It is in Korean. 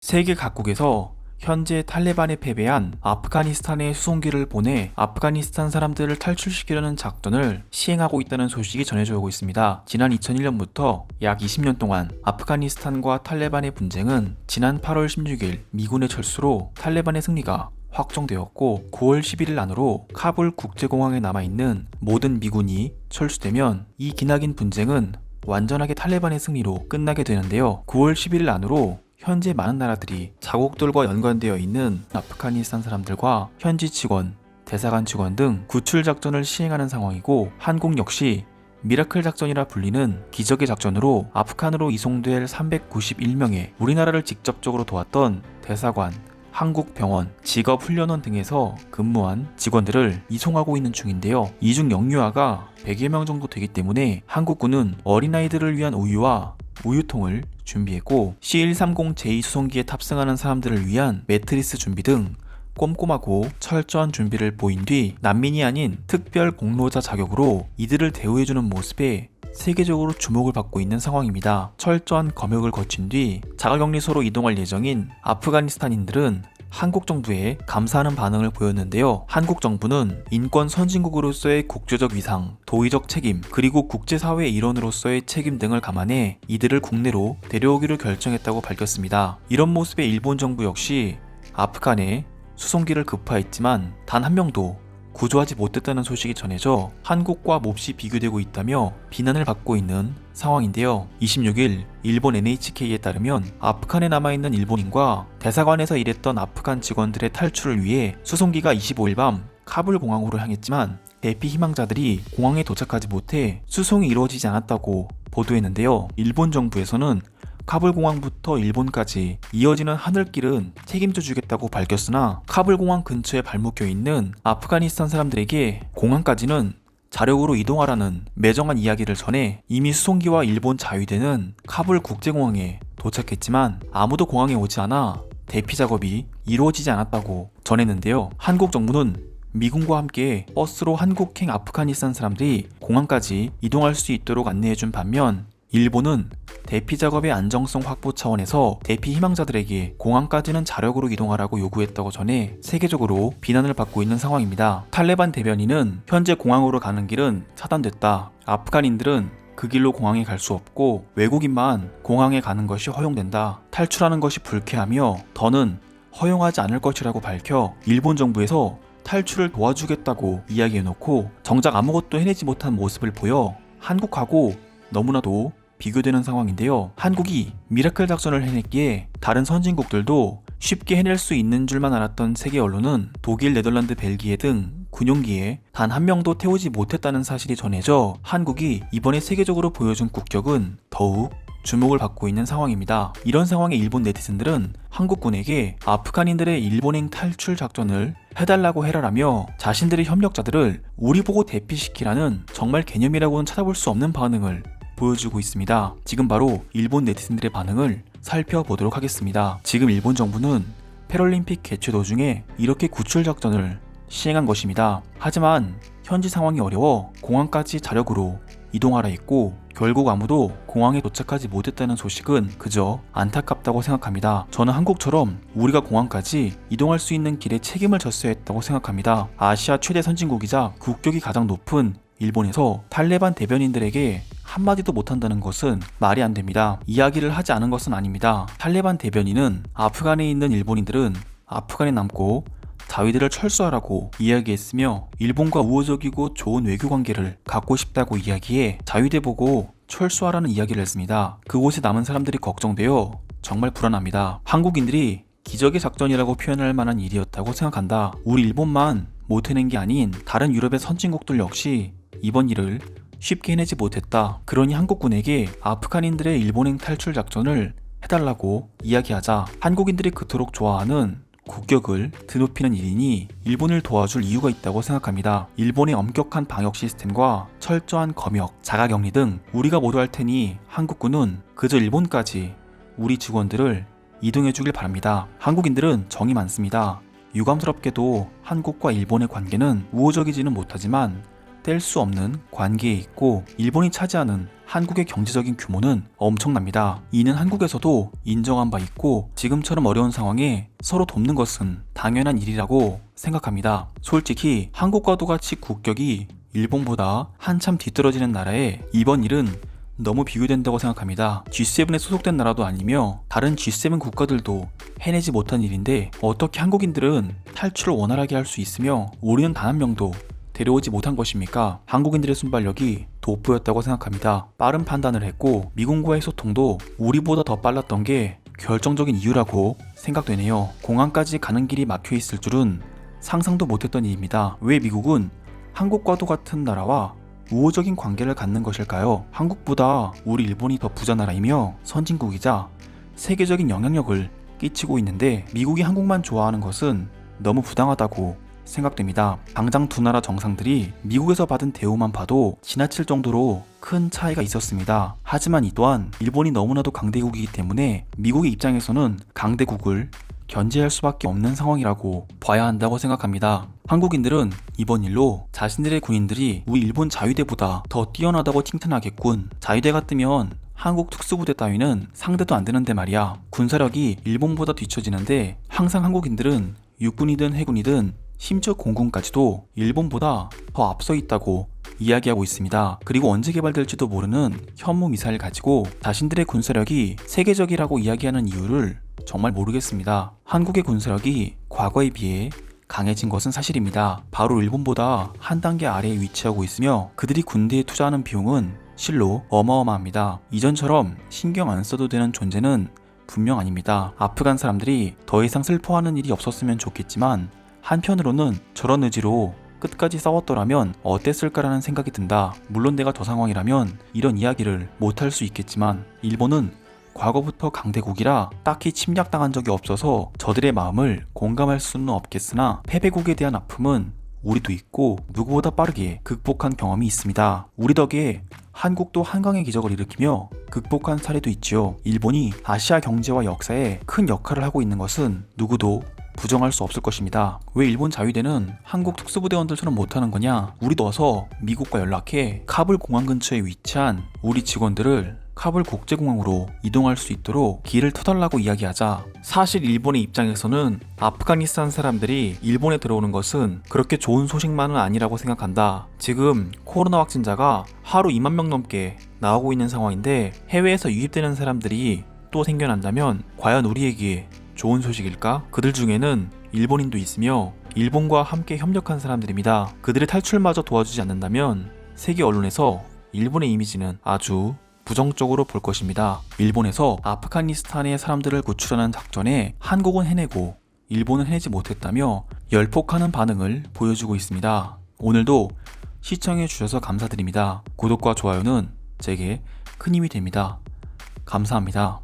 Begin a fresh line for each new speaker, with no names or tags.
세계 각국에서 현재 탈레반에 패배한 아프가니스탄에 수송기를 보내 아프가니스탄 사람들을 탈출시키려는 작전을 시행하고 있다는 소식이 전해져 오고 있습니다. 지난 2001년부터 약 20년 동안 아프가니스탄과 탈레반의 분쟁은 지난 8월 16일 미군의 철수로 탈레반의 승리가 확정되었고 9월 11일 안으로 카불 국제공항에 남아있는 모든 미군이 철수되면 이 기나긴 분쟁은 완전하게 탈레반의 승리로 끝나게 되는데요. 9월 11일 안으로 현재 많은 나라들이 자국들과 연관되어 있는 아프가니스탄 사람들과 현지 직원, 대사관 직원 등 구출 작전을 시행하는 상황이고, 한국 역시 미라클 작전이라 불리는 기적의 작전으로 아프간으로 이송될 391명의 우리나라를 직접적으로 도왔던 대사관, 한국병원, 직업훈련원 등에서 근무한 직원들을 이송하고 있는 중인데요. 이중 영유아가 100여 명 정도 되기 때문에 한국군은 어린아이들을 위한 우유와 우유통을 준비했고, C-130J 수송기에 탑승하는 사람들을 위한 매트리스 준비 등 꼼꼼하고 철저한 준비를 보인 뒤 난민이 아닌 특별 공로자 자격으로 이들을 대우해주는 모습에 세계적으로 주목을 받고 있는 상황입니다. 철저한 검역을 거친 뒤 자가격리소로 이동할 예정인 아프가니스탄인들은 한국 정부에 감사하는 반응을 보였는데요. 한국 정부는 인권 선진국으로서의 국제적 위상, 도의적 책임, 그리고 국제사회의 일원으로서의 책임 등을 감안해 이들을 국내로 데려오기로 결정했다고 밝혔습니다. 이런 모습에 일본 정부 역시 아프간에 수송기를 급파했지만 단 한 명도 구조하지 못했다는 소식이 전해져 한국과 몹시 비교되고 있다며 비난을 받고 있는 상황인데요. 26일 일본 NHK에 따르면 아프간에 남아있는 일본인과 대사관에서 일했던 아프간 직원들의 탈출을 위해 수송기가 25일 밤 카불 공항으로 향했지만 대피 희망자들이 공항에 도착하지 못해 수송이 이루어지지 않았다고 보도했는데요. 일본 정부에서는 카불 공항부터 일본까지 이어지는 하늘길은 책임져 주겠다고 밝혔으나 카불 공항 근처에 발목혀 있는 아프가니스탄 사람들에게 공항까지는 자력으로 이동하라는 매정한 이야기를 전해 이미 수송기와 일본 자위대는 카불 국제공항에 도착했지만 아무도 공항에 오지 않아 대피 작업이 이루어지지 않았다고 전했는데요. 한국 정부는 미군과 함께 버스로 한국행 아프가니스탄 사람들이 공항까지 이동할 수 있도록 안내해준 반면, 일본은 대피 작업의 안정성 확보 차원에서 대피 희망자들에게 공항까지는 자력으로 이동하라고 요구했다고 전해 세계적으로 비난을 받고 있는 상황입니다. 탈레반 대변인은 현재 공항으로 가는 길은 차단됐다. 아프간인들은 그 길로 공항에 갈 수 없고 외국인만 공항에 가는 것이 허용된다. 탈출하는 것이 불쾌하며 더는 허용하지 않을 것이라고 밝혀 일본 정부에서 탈출을 도와주겠다고 이야기해놓고 정작 아무것도 해내지 못한 모습을 보여 한국하고 너무나도 비교되는 상황인데요. 한국이 미라클 작전을 해냈기에 다른 선진국들도 쉽게 해낼 수 있는 줄만 알았던 세계 언론은 독일, 네덜란드, 벨기에 등 군용기에 단 한 명도 태우지 못했다는 사실이 전해져 한국이 이번에 세계적으로 보여준 국격은 더욱 주목을 받고 있는 상황입니다. 이런 상황에 일본 네티즌들은 한국군에게 아프간인들의 일본행 탈출 작전을 해달라고 해라라며 자신들의 협력자들을 우리 보고 대피시키라는 정말 개념이라고는 찾아볼 수 없는 반응을 보여주고 있습니다. 지금 바로 일본 네티즌들의 반응을 살펴보도록 하겠습니다. 지금 일본 정부는 패럴림픽 개최 도중에 이렇게 구출 작전을 시행한 것입니다. 하지만 현지 상황이 어려워 공항까지 자력으로 이동하라 했고 결국 아무도 공항에 도착하지 못했다는 소식은 그저 안타깝다고 생각합니다. 저는 한국처럼 우리가 공항까지 이동할 수 있는 길에 책임을 졌어야 했다고 생각합니다. 아시아 최대 선진국이자 국격이 가장 높은 일본에서 탈레반 대변인들에게 한마디도 못한다는 것은 말이 안 됩니다. 이야기를 하지 않은 것은 아닙니다. 탈레반 대변인은 아프간에 있는 일본인들은 아프간에 남고 자위대를 철수하라고 이야기했으며 일본과 우호적이고 좋은 외교관계를 갖고 싶다고 이야기해 자위대 보고 철수하라는 이야기를 했습니다. 그곳에 남은 사람들이 걱정되어 정말 불안합니다. 한국인들이 기적의 작전이라고 표현할 만한 일이었다고 생각한다. 우리 일본만 못 해낸 게 아닌 다른 유럽의 선진국들 역시 이번 일을 쉽게 해내지 못했다. 그러니 한국군에게 아프간인들의 일본행 탈출 작전을 해달라고 이야기하자 한국인들이 그토록 좋아하는 국격을 드높이는 일이니 일본을 도와줄 이유가 있다고 생각합니다. 일본의 엄격한 방역 시스템과 철저한 검역, 자가격리 등 우리가 모두 할 테니 한국군은 그저 일본까지 우리 직원들을 이동해 주길 바랍니다. 한국인들은 정이 많습니다. 유감스럽게도 한국과 일본의 관계는 우호적이지는 못하지만 뗄 수 없는 관계에 있고 일본이 차지하는 한국의 경제적인 규모는 엄청납니다. 이는 한국에서도 인정한 바 있고 지금처럼 어려운 상황에 서로 돕는 것은 당연한 일이라고 생각합니다. 솔직히 한국과도 같이 국격이 일본보다 한참 뒤떨어지는 나라에 이번 일은 너무 비교된다고 생각합니다. G7에 소속된 나라도 아니며 다른 G7 국가들도 해내지 못한 일인데 어떻게 한국인들은 탈출을 원활하게 할 수 있으며 우리는 단 한 명도 데려오지 못한 것입니까? 한국인들의 순발력이 돋보였다고 생각합니다. 빠른 판단을 했고 미군과의 소통도 우리보다 더 빨랐던 게 결정적인 이유라고 생각되네요. 공항까지 가는 길이 막혀 있을 줄은 상상도 못했던 일입니다. 왜 미국은 한국과도 같은 나라와 우호적인 관계를 갖는 것일까요? 한국보다 우리 일본이 더 부자 나라이며 선진국이자 세계적인 영향력을 끼치고 있는데 미국이 한국만 좋아하는 것은 너무 부당하다고 생각됩니다. 당장 두 나라 정상들이 미국에서 받은 대우만 봐도 지나칠 정도로 큰 차이가 있었습니다. 하지만 이 또한 일본이 너무나도 강대국이기 때문에 미국의 입장에서는 강대국을 견제할 수밖에 없는 상황이라고 봐야 한다고 생각합니다. 한국인들은 이번 일로 자신들의 군인들이 우리 일본 자위대보다 더 뛰어나다고 칭찬하겠군. 자위대가 뜨면 한국 특수부대 따위는 상대도 안 되는데 말이야. 군사력이 일본보다 뒤처지는데 항상 한국인들은 육군이든 해군이든 심지어 공군까지도 일본보다 더 앞서 있다고 이야기하고 있습니다. 그리고 언제 개발될지도 모르는 현무 미사일 가지고 자신들의 군사력이 세계적이라고 이야기하는 이유를 정말 모르겠습니다. 한국의 군사력이 과거에 비해 강해진 것은 사실입니다. 바로 일본보다 한 단계 아래에 위치하고 있으며 그들이 군대에 투자하는 비용은 실로 어마어마합니다. 이전처럼 신경 안 써도 되는 존재는 분명 아닙니다. 아프간 사람들이 더 이상 슬퍼하는 일이 없었으면 좋겠지만 한편으로는 저런 의지로 끝까지 싸웠더라면 어땠을까라는 생각이 든다. 물론 내가 저 상황이라면 이런 이야기를 못할 수 있겠지만 일본은 과거부터 강대국이라 딱히 침략당한 적이 없어서 저들의 마음을 공감할 수는 없겠으나 패배국에 대한 아픔은 우리도 있고 누구보다 빠르게 극복한 경험이 있습니다. 우리 덕에 한국도 한강의 기적을 일으키며 극복한 사례도 있지요. 일본이 아시아 경제와 역사에 큰 역할을 하고 있는 것은 누구도 부정할 수 없을 것입니다. 왜 일본 자위대는 한국 특수부대원들처럼 못하는 거냐? 우리도 어서 미국과 연락해 카불 공항 근처에 위치한 우리 직원들을 카불 국제공항으로 이동할 수 있도록 길을 터달라고 이야기하자 사실 일본의 입장에서는 아프가니스탄 사람들이 일본에 들어오는 것은 그렇게 좋은 소식만은 아니라고 생각한다. 지금 코로나 확진자가 하루 2만 명 넘게 나오고 있는 상황인데 해외에서 유입되는 사람들이 또 생겨난다면 과연 우리에게 좋은 소식일까? 그들 중에는 일본인도 있으며 일본과 함께 협력한 사람들입니다. 그들의 탈출마저 도와주지 않는다면 세계 언론에서 일본의 이미지는 아주 부정적으로 볼 것입니다. 일본에서 아프가니스탄의 사람들을 구출하는 작전에 한국은 해내고 일본은 해내지 못했다며 열폭하는 반응을 보여주고 있습니다. 오늘도 시청해주셔서 감사드립니다. 구독과 좋아요는 제게 큰 힘이 됩니다. 감사합니다.